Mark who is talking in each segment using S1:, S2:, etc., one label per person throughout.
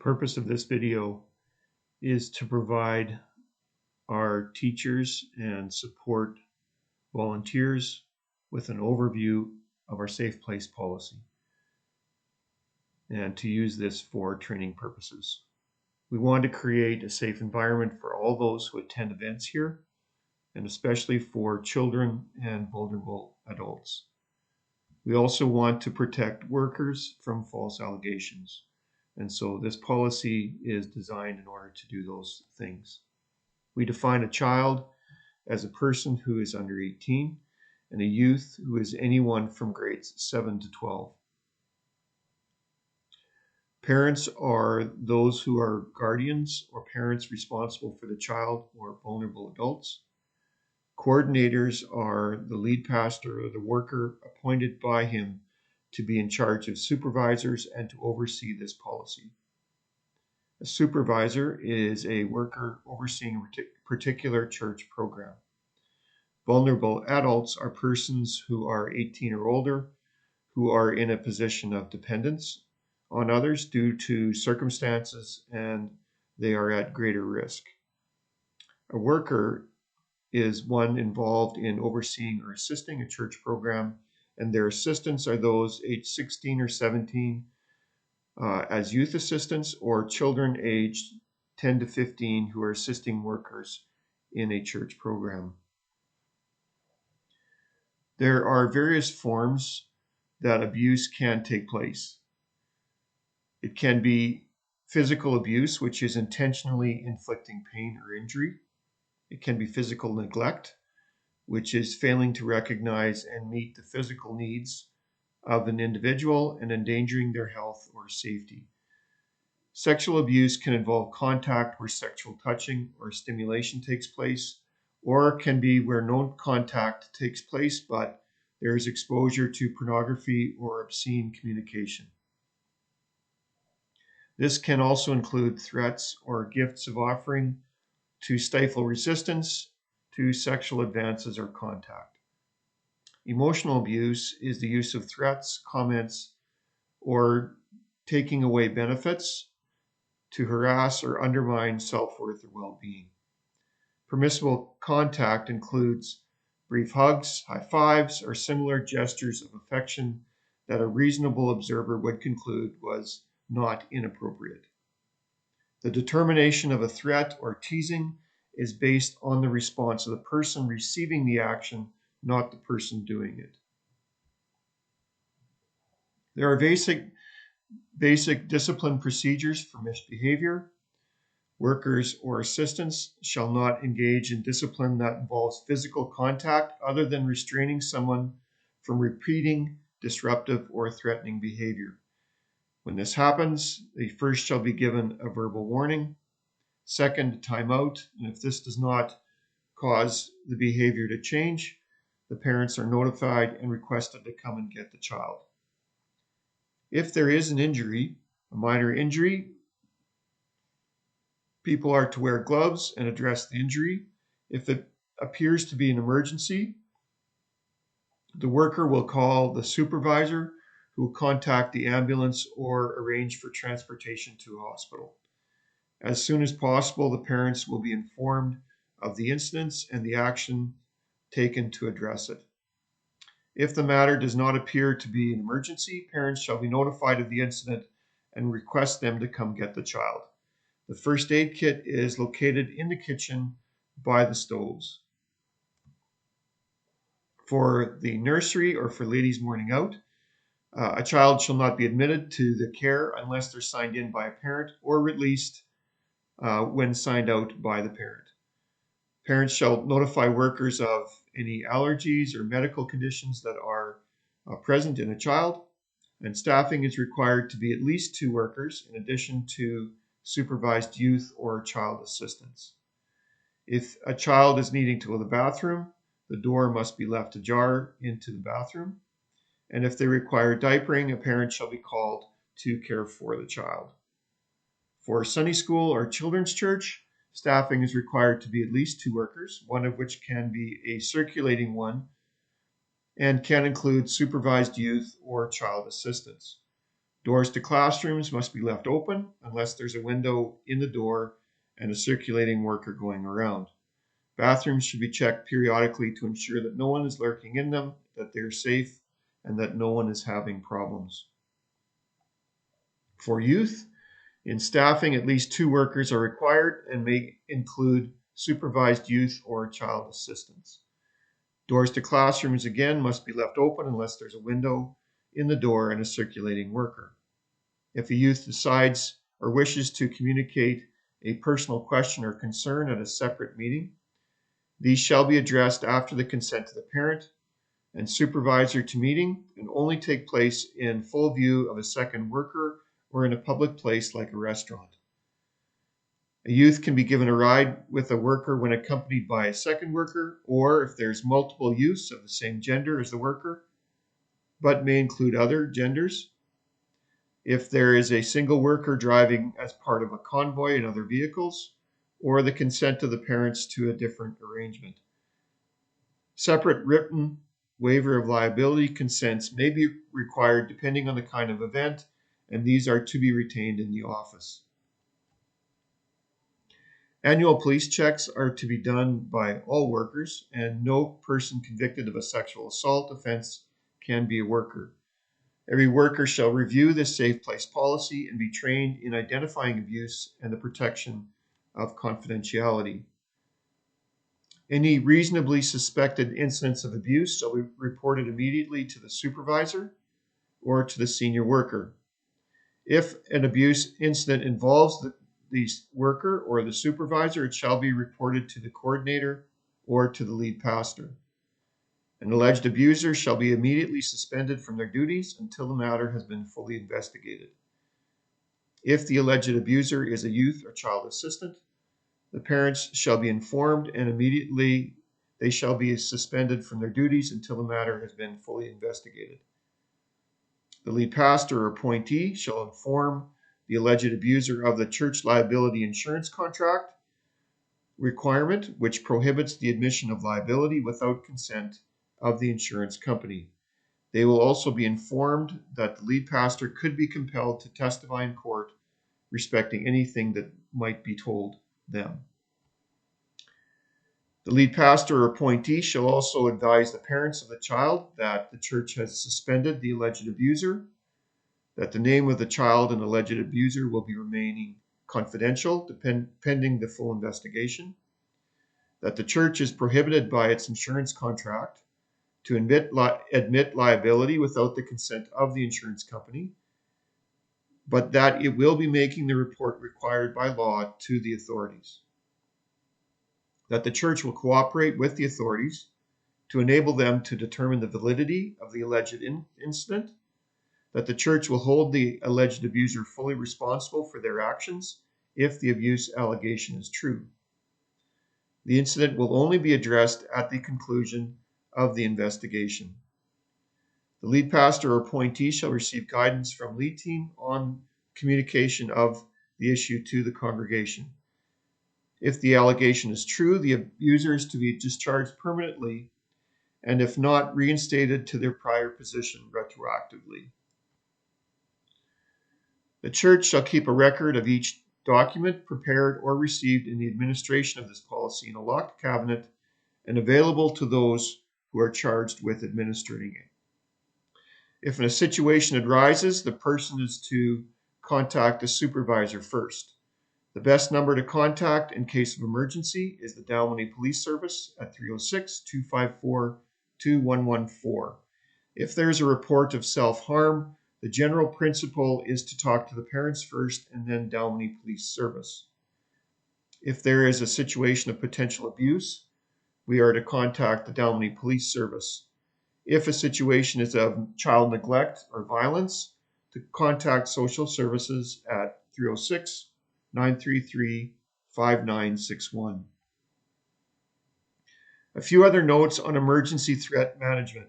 S1: purpose of this video is to provide our teachers and support volunteers with an overview of our Safe Place policy and to use this for training purposes. We want to create a safe environment for all those who attend events here, and especially for children and vulnerable adults. We also want to protect workers from false allegations. And so this policy is designed in order to do those things. We define a child as a person who is under 18 and a youth who is anyone from grades 7 to 12. Parents are those who are guardians or parents responsible for the child or vulnerable adults. Coordinators are the lead pastor or the worker appointed by him to be in charge of supervisors and to oversee this policy. A supervisor is a worker overseeing a particular church program. Vulnerable adults are persons who are 18 or older, who are in a position of dependence on others due to circumstances, and they are at greater risk. A worker is one involved in overseeing or assisting a church program, and their assistants are those aged 16 or 17 as youth assistants, or children aged 10 to 15 who are assisting workers in a church program. There are various forms that abuse can take place. It can be physical abuse, which is intentionally inflicting pain or injury. It can be physical neglect, which is failing to recognize and meet the physical needs of an individual and endangering their health or safety. Sexual abuse can involve contact where sexual touching or stimulation takes place, or can be where no contact takes place, but there is exposure to pornography or obscene communication. This can also include threats or gifts of offering to stifle resistance to sexual advances or contact. Emotional abuse is the use of threats, comments, or taking away benefits to harass or undermine self-worth or well-being. Permissible contact includes brief hugs, high fives, or similar gestures of affection that a reasonable observer would conclude was not inappropriate. The determination of a threat or teasing is based on the response of the person receiving the action, not the person doing it. There are basic discipline procedures for misbehavior. Workers or assistants shall not engage in discipline that involves physical contact other than restraining someone from repeating disruptive or threatening behavior. When this happens, they first shall be given a verbal warning, second, a timeout, and if this does not cause the behavior to change, the parents are notified and requested to come and get the child. If there is an injury, a minor injury, people are to wear gloves and address the injury. If it appears to be an emergency, the worker will call the supervisor, who will contact the ambulance or arrange for transportation to a hospital. As soon as possible, the parents will be informed of the incidents and the action taken to address it. If the matter does not appear to be an emergency, parents shall be notified of the incident and request them to come get the child. The first aid kit is located in the kitchen by the stoves. For the nursery or for ladies' morning out, a child shall not be admitted to the care unless they're signed in by a parent or released when signed out by the parent. Parents shall notify workers of any allergies or medical conditions that are present in a child, and staffing is required to be at least 2 workers in addition to supervised youth or child assistants. If a child is needing to go to the bathroom, the door must be left ajar into the bathroom. And if they require diapering, a parent shall be called to care for the child. For Sunday school or children's church, staffing is required to be at least 2 workers, one of which can be a circulating one and can include supervised youth or child assistants. Doors to classrooms must be left open unless there's a window in the door and a circulating worker going around. Bathrooms should be checked periodically to ensure that no one is lurking in them, that they're safe, and that no one is having problems. For youth, in staffing, at least 2 workers are required and may include supervised youth or child assistants. Doors to classrooms, again, must be left open unless there's a window in the door and a circulating worker. If a youth decides or wishes to communicate a personal question or concern at a separate meeting, these shall be addressed after the consent of the parent and supervisor to meeting and only take place in full view of a second worker or in a public place like a restaurant. A youth can be given a ride with a worker when accompanied by a second worker, or if there's multiple youths of the same gender as the worker, but may include other genders. If there is a single worker driving as part of a convoy in other vehicles, or the consent of the parents to a different arrangement. Separate written waiver of liability consents may be required depending on the kind of event, and these are to be retained in the office. Annual police checks are to be done by all workers, and no person convicted of a sexual assault offense can be a worker. Every worker shall review this safe place policy and be trained in identifying abuse and the protection of confidentiality. Any reasonably suspected incidents of abuse shall be reported immediately to the supervisor or to the senior worker. If an abuse incident involves the worker or the supervisor, it shall be reported to the coordinator or to the lead pastor. An alleged abuser shall be immediately suspended from their duties until the matter has been fully investigated. If the alleged abuser is a youth or child assistant, the parents shall be informed and immediately they shall be suspended from their duties until the matter has been fully investigated. The lead pastor or appointee shall inform the alleged abuser of the church liability insurance contract requirement, which prohibits the admission of liability without consent of the insurance company. They will also be informed that the lead pastor could be compelled to testify in court respecting anything that might be told them. The lead pastor or appointee shall also advise the parents of the child that the church has suspended the alleged abuser, that the name of the child and alleged abuser will be remaining confidential pending the full investigation, that the church is prohibited by its insurance contract to admit liability without the consent of the insurance company, but that it will be making the report required by law to the authorities, that the church will cooperate with the authorities to enable them to determine the validity of the alleged incident, that the church will hold the alleged abuser fully responsible for their actions if the abuse allegation is true. The incident will only be addressed at the conclusion of the investigation. The lead pastor or appointee shall receive guidance from lead team on communication of the issue to the congregation. If the allegation is true, the abuser is to be discharged permanently, and if not, reinstated to their prior position retroactively. The church shall keep a record of each document prepared or received in the administration of this policy in a locked cabinet and available to those who are charged with administering it. If a situation arises, the person is to contact a supervisor first. The best number to contact in case of emergency is the Dalwhinnie Police Service at 306-254-2114. If there is a report of self-harm, the general principle is to talk to the parents first and then Dalwhinnie Police Service. If there is a situation of potential abuse, we are to contact the Dalwhinnie Police Service. If a situation is of child neglect or violence, to contact social services at 306-933-5961. A few other notes on emergency threat management.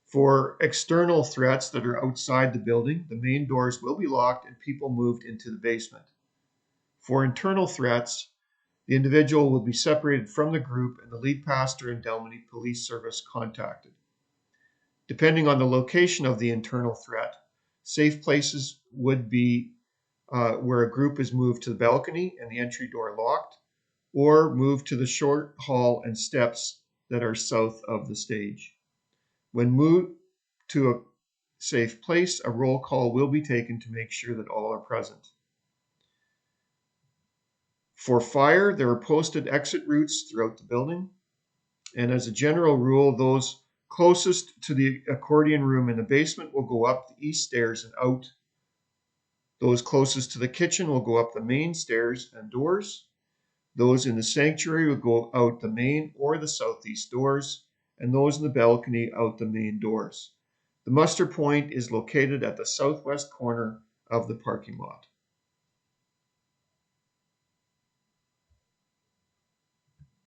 S1: For external threats that are outside the building, the main doors will be locked and people moved into the basement. For internal threats, the individual will be separated from the group and the lead pastor and Dalwhinnie Police Service contacted. Depending on the location of the internal threat, Safe places would be where a group is moved to the balcony and the entry door locked, or moved to the short hall and steps that are south of the stage. When moved to a safe place, a roll call will be taken to make sure that all are present. For fire, there are posted exit routes throughout the building. And as a general rule, those closest to the accordion room in the basement will go up the east stairs and out. Those closest to the kitchen will go up the main stairs and doors. Those in the sanctuary will go out the main or the southeast doors, and those in the balcony out the main doors. The muster point is located at the southwest corner of the parking lot.